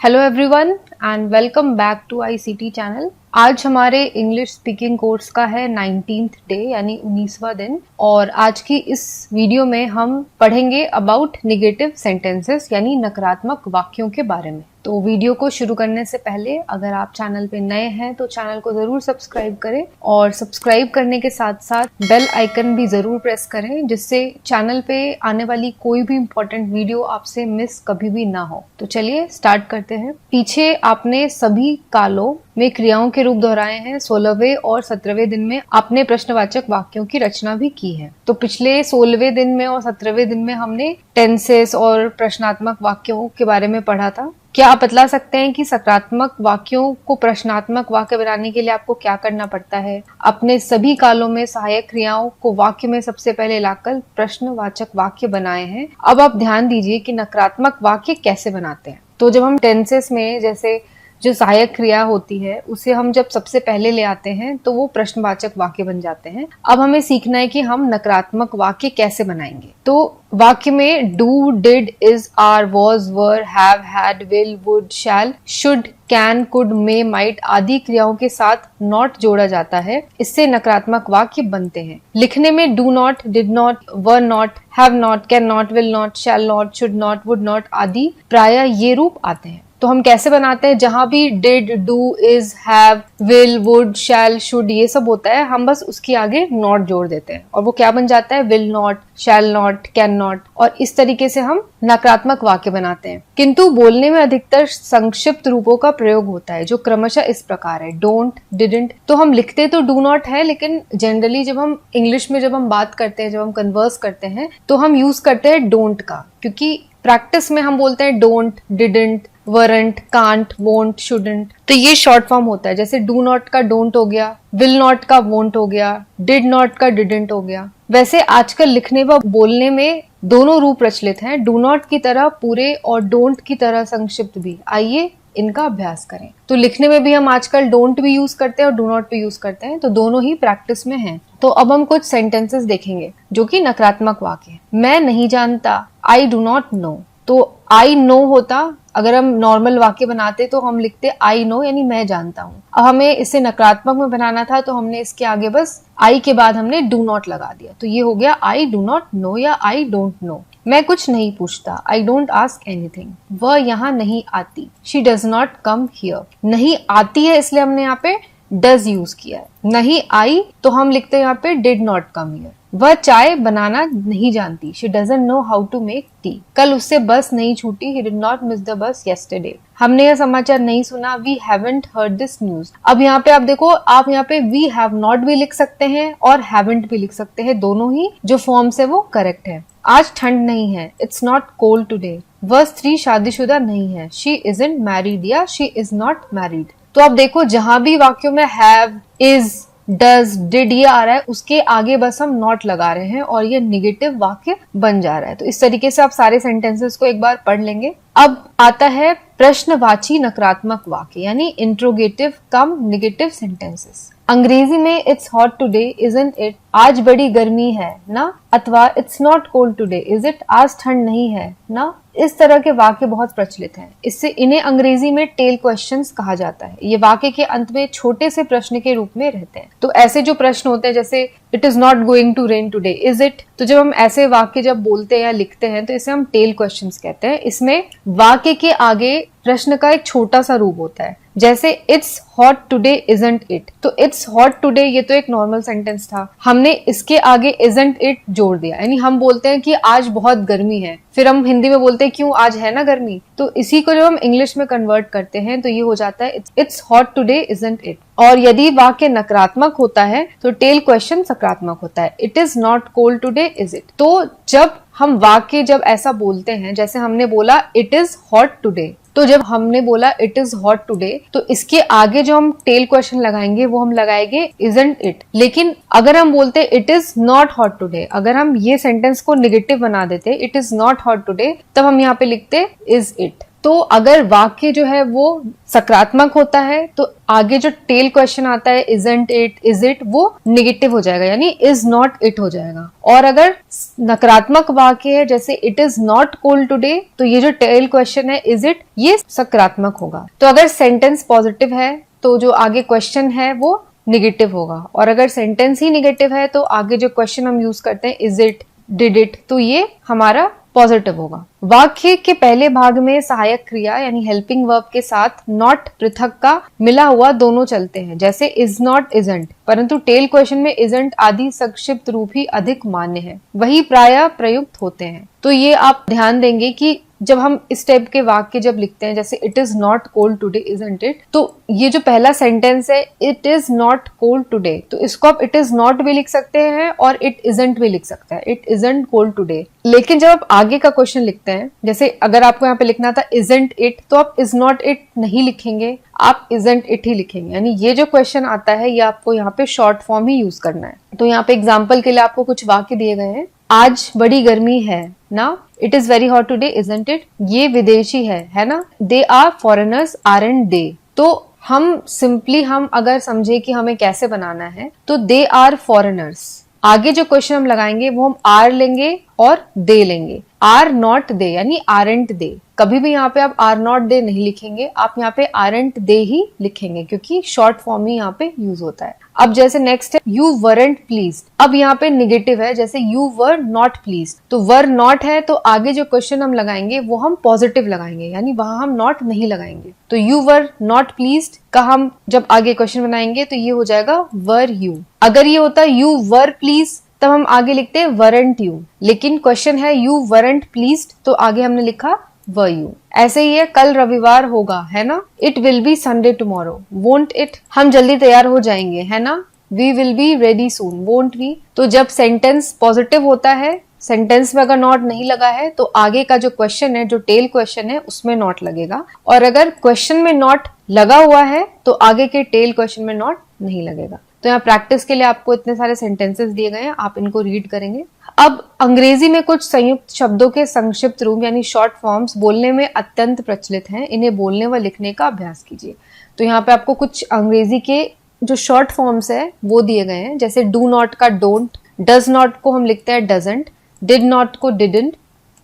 Hello everyone and welcome back to ICT channel. आज हमारे English speaking course का है 19th डे यानी 19वां दिन और आज की इस वीडियो में हम पढ़ेंगे अबाउट नेगेटिव सेंटेंसेस यानी नकारात्मक वाक्यों के बारे में। तो वीडियो को शुरू करने से पहले अगर आप चैनल पे नए हैं तो चैनल को जरूर सब्सक्राइब करें और सब्सक्राइब करने के साथ साथ बेल आइकन भी जरूर प्रेस करें जिससे चैनल पे आने वाली कोई भी इम्पोर्टेंट वीडियो आपसे मिस कभी भी ना हो। तो चलिए स्टार्ट करते हैं। पीछे आपने सभी कालों में क्रियाओं के रूप दोहराए हैं। 16वें और 17वें दिन में आपने प्रश्नवाचक वाक्यों की रचना भी की है। तो पिछले 16वें दिन में और 17वें दिन में हमने टेंसेस और प्रश्नात्मक वाक्यों के बारे में पढ़ा था। क्या आप बतला सकते हैं कि सकारात्मक वाक्यों को प्रश्नात्मक वाक्य बनाने के लिए आपको क्या करना पड़ता है? अपने सभी कालों में सहायक क्रियाओं को वाक्य में सबसे पहले लाकर प्रश्नवाचक वाक्य बनाए हैं। अब आप ध्यान दीजिए कि नकारात्मक वाक्य कैसे बनाते हैं। तो जब हम टेंसेस में जैसे जो सहायक क्रिया होती है उसे हम जब सबसे पहले ले आते हैं तो वो प्रश्नवाचक वाक्य बन जाते हैं। अब हमें सीखना है कि हम नकारात्मक वाक्य कैसे बनाएंगे। तो वाक्य में do, did, is, are, was, were, have, had, will, would, shall, should, can, could, may, might आदि क्रियाओं के साथ नॉट जोड़ा जाता है। इससे नकारात्मक वाक्य बनते हैं। लिखने में do not, did not, were not, have not, can not, will not, shall not, should not, would not आदि प्रायः ये रूप आते हैं। तो हम कैसे बनाते हैं? जहां भी did, do, is, have, will, would, shall, should ये सब होता है हम बस उसके आगे नॉट जोड़ देते हैं और वो क्या बन जाता है? Will not, shall not, can not. और इस तरीके से हम नकारात्मक वाक्य बनाते हैं। किंतु बोलने में अधिकतर संक्षिप्त रूपों का प्रयोग होता है जो क्रमशः इस प्रकार है। Don't, didn't. तो हम लिखते तो डू नॉट है लेकिन जनरली जब हम इंग्लिश में जब हम बात करते हैं, जब हम कन्वर्स करते हैं तो हम यूज करते हैं डोंट का, क्योंकि प्रैक्टिस में हम बोलते हैं don't, didn't, weren't, can't, won't, shouldn't. तो ये शॉर्ट फॉर्म होता है। जैसे डू नॉट का डोंट हो गया, विल नॉट का वोंट हो गया, डिड नॉट का डिडंट हो गया। वैसे आजकल लिखने व बोलने में दोनों रूप प्रचलित हैं, डू नॉट की तरह पूरे और डोंट की तरह संक्षिप्त भी। आइए इनका अभ्यास करें। तो लिखने में भी हम आजकल डोंट भी यूज करते हैं और डू नॉट भी यूज करते हैं, तो दोनों ही प्रैक्टिस में हैं। तो अब हम कुछ सेंटेंसेस देखेंगे जो कि नकारात्मक वाक्य है। मैं नहीं जानता, आई डू नॉट नो। तो आई नो होता, अगर हम नॉर्मल वाक्य बनाते तो हम लिखते आई नो यानी मैं जानता हूँ। अब हमें इसे नकारात्मक में बनाना था तो हमने इसके आगे बस आई के बाद हमने डू नॉट लगा दिया। तो ये हो गया आई डू नॉट नो या आई डोंट नो। मैं कुछ नहीं पूछता, आई डोंट आस्क एनीथिंग। वह यहाँ नहीं आती, she does not come here. नहीं आती है इसलिए हमने यहाँ पे डज यूज किया है। नहीं आई तो हम लिखते हैं यहाँ पे डिड नॉट कम हियर। वह चाय बनाना नहीं जानती, she doesn't know how to make tea. कल उससे बस नहीं छूटी, he did not miss the bus yesterday. हमने यह समाचार नहीं सुना, we haven't heard this news. अब यहाँ पे आप देखो, आप यहाँ पे वी हैव नॉट भी लिख सकते हैं और हैवंट भी लिख सकते हैं। दोनों ही जो फॉर्म्स है वो करेक्ट है। आज ठंड नहीं है, इट्स नॉट कोल्ड टुडे। वह स्त्री शादीशुदा नहीं है, शी इजंट मैरिड या शी इज नॉट मैरिड। तो आप देखो जहां भी वाक्यों में हैव, इज, डज, डिड ये आ रहा है उसके आगे बस हम नॉट लगा रहे हैं और ये निगेटिव वाक्य बन जा रहा है। तो इस तरीके से आप सारे सेंटेंसेस को एक बार पढ़ लेंगे। अब आता है प्रश्नवाची नकारात्मक वाक्य यानी इंट्रोगेटिव कम निगेटिव सेंटेंसेस। अंग्रेजी में it's hot today, isn't it, आज बड़ी गर्मी है ना, अथवा it's not cold today, is it, आज ठंड नहीं है ना। इस तरह के वाक्य बहुत प्रचलित हैं। इससे इन्हें अंग्रेजी में टेल क्वेश्चंस कहा जाता है। ये वाक्य के अंत में छोटे से प्रश्न के रूप में रहते हैं। तो ऐसे जो प्रश्न होते हैं जैसे it is not going to rain today, is it. तो जब हम ऐसे वाक्य जब बोलते हैं या लिखते हैं तो इसे हम टेल क्वेश्चंस कहते हैं। इसमें वाक्य के आगे प्रश्न का एक छोटा सा रूप होता है। जैसे it's hot today, isn't it. तो इट्स हॉट टुडे ये तो एक नॉर्मल सेंटेंस था, हमने इसके आगे इजंट इट जोड़ दिया। यानी हम बोलते हैं कि आज बहुत गर्मी है, फिर हम हिंदी में बोलते हैं क्यों, आज है ना गर्मी। तो इसी को जब हम इंग्लिश में कन्वर्ट करते हैं तो ये हो जाता है it's hot today, isn't it. और यदि वाक्य नकारात्मक होता है तो टेल क्वेश्चन सकारात्मक होता है। It is not cold today, is it. तो जब हम वाक्य जब ऐसा बोलते हैं, जैसे हमने बोला इट इज हॉट टुडे, तो जब हमने बोला इट इज हॉट टुडे तो इसके आगे जो हम टेल क्वेश्चन लगाएंगे वो हम लगाएंगे इजंट इट। लेकिन अगर हम बोलते it is not hot today, अगर हम ये सेंटेंस को निगेटिव बना देते it is not hot today, तब हम यहाँ पे लिखते इज इट। तो अगर वाक्य जो है वो सकारात्मक होता है तो आगे जो टेल क्वेश्चन आता है इजंट इट, इज इट, वो निगेटिव हो जाएगा, यानी इज नॉट इट हो जाएगा। और अगर नकारात्मक वाक्य है जैसे it is not cold today, तो ये जो टेल क्वेश्चन है इज इट, ये सकारात्मक होगा। तो अगर सेंटेंस पॉजिटिव है तो जो आगे क्वेश्चन है वो निगेटिव होगा, और अगर सेंटेंस ही निगेटिव है तो आगे जो क्वेश्चन हम यूज करते हैं इज इट, डिड इट, तो ये हमारा पॉजिटिव होगा। वाक्य के पहले भाग में सहायक क्रिया यानी हेल्पिंग वर्ब के साथ नॉट पृथक का मिला हुआ दोनों चलते हैं, जैसे इज नॉट, इजंट, परंतु टेल क्वेश्चन में इजंट आदि संक्षिप्त रूप ही अधिक मान्य है, वही प्रायः प्रयुक्त होते हैं। तो ये आप ध्यान देंगे कि जब हम इस टाइप के वाक्य जब लिखते हैं जैसे it is not cold today isn't it, तो ये जो पहला सेंटेंस है it is not cold today, तो इसको आप इट इज नॉट भी लिख सकते हैं और इट इजंट भी लिख सकते हैं, इट इजंट कोल्ड टुडे। लेकिन जब आप आगे का क्वेश्चन लिखते हैं, जैसे अगर आपको यहाँ पे लिखना था इजंट इट, तो आप इज नॉट इट नहीं लिखेंगे, आप इजंट इट ही लिखेंगे, यानी ये जो क्वेश्चन आता है ये आपको यहाँ पे शॉर्ट फॉर्म ही यूज करना है। तो यहाँ पे एग्जाम्पल के लिए आपको कुछ वाक्य दिए गए हैं। आज बड़ी गर्मी है ना, it is very hot today isn't it, ये विदेशी है ना, दे आर फॉरेनर्स आरंट दे। तो हम सिंपली हम अगर समझे कि हमें कैसे बनाना है, तो दे आर फॉरेनर्स, आगे जो क्वेश्चन हम लगाएंगे वो हम आर लेंगे और दे लेंगे, आर नॉट दे यानी आरंट दे। कभी भी यहाँ पे आप आर नॉट दे नहीं लिखेंगे, आप यहाँ पे आरंट दे ही लिखेंगे क्योंकि शॉर्ट फॉर्म ही यहाँ पे यूज होता है। अब जैसे नेक्स्ट है यू वरंट प्लीज्ड, अब यहाँ पे निगेटिव है, जैसे यू वर नॉट प्लीज्ड, तो वर नॉट है तो आगे जो क्वेश्चन हम लगाएंगे वो हम पॉजिटिव लगाएंगे, यानी वहां हम नॉट नहीं लगाएंगे। तो यू वर नॉट प्लीज्ड का हम जब आगे क्वेश्चन बनाएंगे तो ये हो जाएगा वर यू। अगर ये होता यू वर प्लीज तब हम आगे लिखते हैं वरंट यू, लेकिन क्वेश्चन है यू वरंट प्लीज्ड तो आगे हमने लिखा वर यू। ऐसे ही है कल रविवार होगा, है ना, it will be Sunday tomorrow, won't it, हम जल्दी तैयार हो जाएंगे, है ना, we will be ready soon, won't we. तो जब सेंटेंस पॉजिटिव होता है, सेंटेंस में अगर नॉट नहीं लगा है तो आगे का जो क्वेश्चन है, जो टेल क्वेश्चन है, उसमें नॉट लगेगा, और अगर क्वेश्चन में नॉट लगा हुआ है तो आगे के टेल क्वेश्चन में नॉट नहीं लगेगा। तो यहाँ प्रैक्टिस के लिए आपको इतने सारे सेंटेंसेस दिए गए हैं, आप इनको रीड करेंगे। अब अंग्रेजी में कुछ संयुक्त शब्दों के संक्षिप्त रूप यानी शॉर्ट फॉर्म्स बोलने में अत्यंत प्रचलित हैं, इन्हें बोलने व लिखने का अभ्यास कीजिए। तो यहाँ पे आपको कुछ अंग्रेजी के जो शॉर्ट फॉर्म्स है वो दिए गए हैं, जैसे डू नॉट का डोंट, डज नॉट को हम लिखते हैं डजंट, डिड नॉट को डिडंट,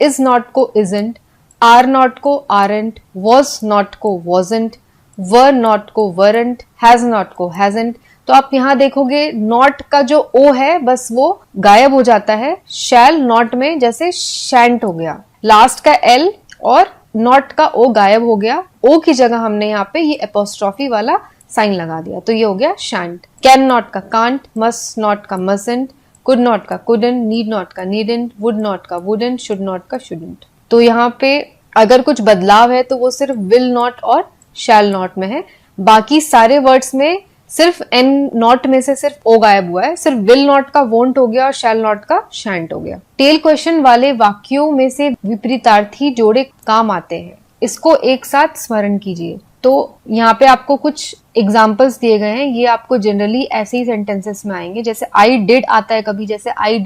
इज नॉट को इजंट, आर नॉट को आरंट, वॉज नॉट को वॉजंट, वर नॉट को वरंट, हैज नॉट को हैजंट। तो आप यहाँ देखोगे नॉट का जो ओ है बस वो गायब हो जाता है, शैल नॉट में जैसे शैंट हो गया, लास्ट का एल और नॉट का ओ गायब हो गया, ओ की जगह हमने यहाँ पे ये एपोस्ट्रॉफी वाला साइन लगा दिया, तो ये हो गया शैंट। कैन नॉट का कांट, मस्ट नॉट का मसंट, कुड नॉट का कुडंट, नीड नॉट का नीडंट, वुड नॉट का वुडंट, शुड नॉट का शुडंट। तो यहाँ पे अगर कुछ बदलाव है तो वो सिर्फ विल नॉट और शैल नॉट में है, बाकी सारे वर्ड्स में सिर्फ एन नॉट में से सिर्फ ओ गायब हुआ है, सिर्फ विल नॉट का वोंट हो गया और शैल नॉट का शैंट हो गया। टेल क्वेश्चन वाले वाक्यों में से विपरीतार्थी जोड़े काम आते हैं, इसको एक साथ स्मरण कीजिए। तो यहाँ पे आपको कुछ एग्जाम्पल्स दिए गए हैं, ये आपको जनरली ऐसे ही सेंटेंसेस में आएंगे, जैसे आई डिड आता है कभी, जैसे I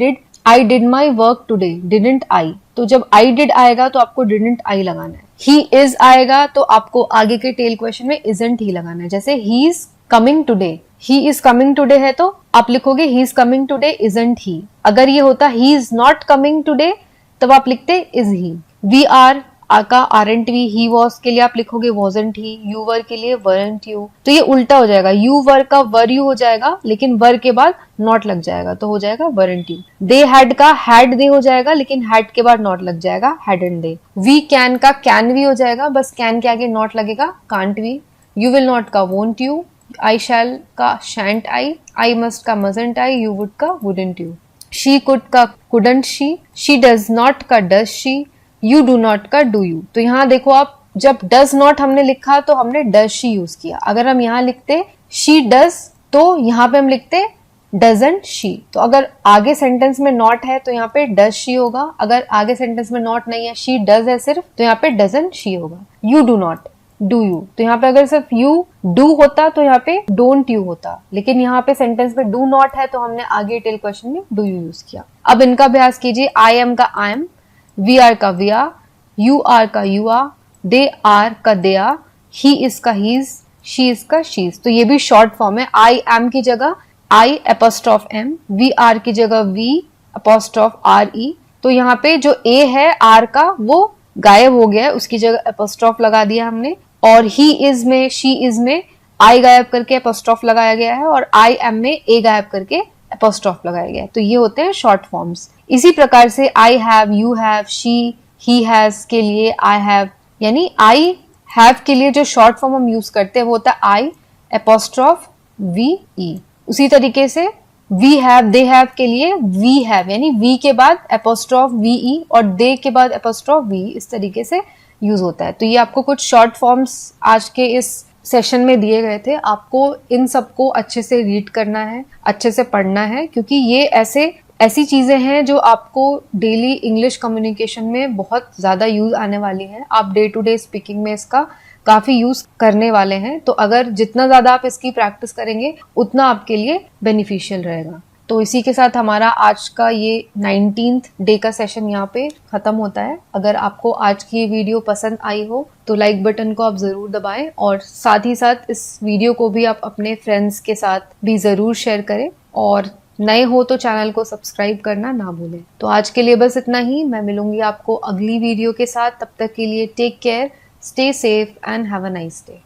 did my work today, didn't I, तो जब आई डिड आएगा तो आपको डिडंट आई लगाना है। ही इज आएगा तो आपको आगे के टेल क्वेश्चन में इजंट ही लगाना है, जैसे he is coming today, he is coming today है तो आप लिखोगे he is coming today isn't he. अगर ये होता he is not coming today तब आप लिखते इज ही। वी आर का आरंट वी, ही वॉज के लिए आप लिखोगे वॉजंट ही, यू वर के लिए वरंट यू। तो ये उल्टा हो जाएगा, यू वर का वर यू हो जाएगा लेकिन वर के बाद नॉट लग जाएगा तो हो जाएगा वरंट यू। दे हैड का हैड दे हो जाएगा लेकिन हैड के बाद नॉट लग जाएगा हैडंट दे। वी कैन का कैन वी हो जाएगा, बस कैन के आगे नॉट लगेगा can't we. You will not का वोंट यू, आई शैल का शैंट आई मस्ट का मजंट आई, यू वुड का वुडंट यू। शी कुड का कुडंट शी डज नॉट का does she, you do not का डू यू। तो यहाँ देखो आप, जब डज नॉट हमने लिखा तो हमने डज शी यूज किया, अगर हम यहाँ लिखते शी डज तो यहाँ पे हम लिखते डजंट शी। तो अगर आगे सेंटेंस में नॉट है तो यहाँ पे डज शी होगा, अगर आगे सेंटेंस में नॉट नहीं है, शी डज है सिर्फ, तो यहाँ पे डजंट शी होगा। You do not do you, तो यहाँ पे अगर सिर्फ यू डू होता तो यहाँ पे डोंट यू होता, लेकिन यहाँ पे सेंटेंस में डू नॉट है तो हमने आगे टेल क्वेश्चन में डू यू यूज किया। अब इनका अभ्यास कीजिए। आई एम का आई एम, वी आर का वी आर, यू आर का यू आर, दे आर का दे आर, ही इज का हीज, शी इज का शीज। तो ये भी शॉर्ट फॉर्म है। आई एम की जगह आई एपोस्ट्रोफ एम, वी आर की जगह वी एपोस्ट्रोफ आर ई। तो यहाँ पे जो ए है आर का वो गायब हो गया है, उसकी जगह एपोस्ट्रोफ लगा दिया हमने। और ही इज में, शी इज में आई गायब करके एपोस्ट्रोफ लगाया गया है, और आई एम में ए गायब करके एपोस्ट्रोफ लगाया गया है। तो ये होते हैं शॉर्ट फॉर्म्स। इसी प्रकार से I have, you have, she, he has के लिए आई हैव, यानी आई हैव के लिए जो शॉर्ट फॉर्म हम यूज करते हैं वो होता है आई एपोस्ट्रोफ वी ई। उसी तरीके से वी हैव, दे हैव के लिए वी हैव, यानी वी के बाद एपोस्ट्रोफ वी ई और दे के बाद एपोस्ट्रोफ वी, इस तरीके से यूज होता है। तो ये आपको कुछ शॉर्ट फॉर्म्स आज के इस सेशन में दिए गए थे। आपको इन सबको अच्छे से रीड करना है, अच्छे से पढ़ना है, क्योंकि ये ऐसी चीजें हैं जो आपको डेली इंग्लिश कम्युनिकेशन में बहुत ज्यादा यूज आने वाली हैं। आप डे टू डे स्पीकिंग में इसका काफी यूज करने वाले हैं। तो अगर जितना ज्यादा आप इसकी प्रैक्टिस करेंगे उतना आपके लिए बेनिफिशियल रहेगा। तो इसी के साथ हमारा आज का ये 19th डे का सेशन यहाँ पे खत्म होता है। अगर आपको आज की ये वीडियो पसंद आई हो तो लाइक बटन को आप जरूर दबाएं, और साथ ही साथ इस वीडियो को भी आप अपने फ्रेंड्स के साथ भी जरूर शेयर करें, और नए हो तो चैनल को सब्सक्राइब करना ना भूलें। तो आज के लिए बस इतना ही। मैं मिलूंगी आपको अगली वीडियो के साथ। तब तक के लिए take care, stay safe and have a nice day.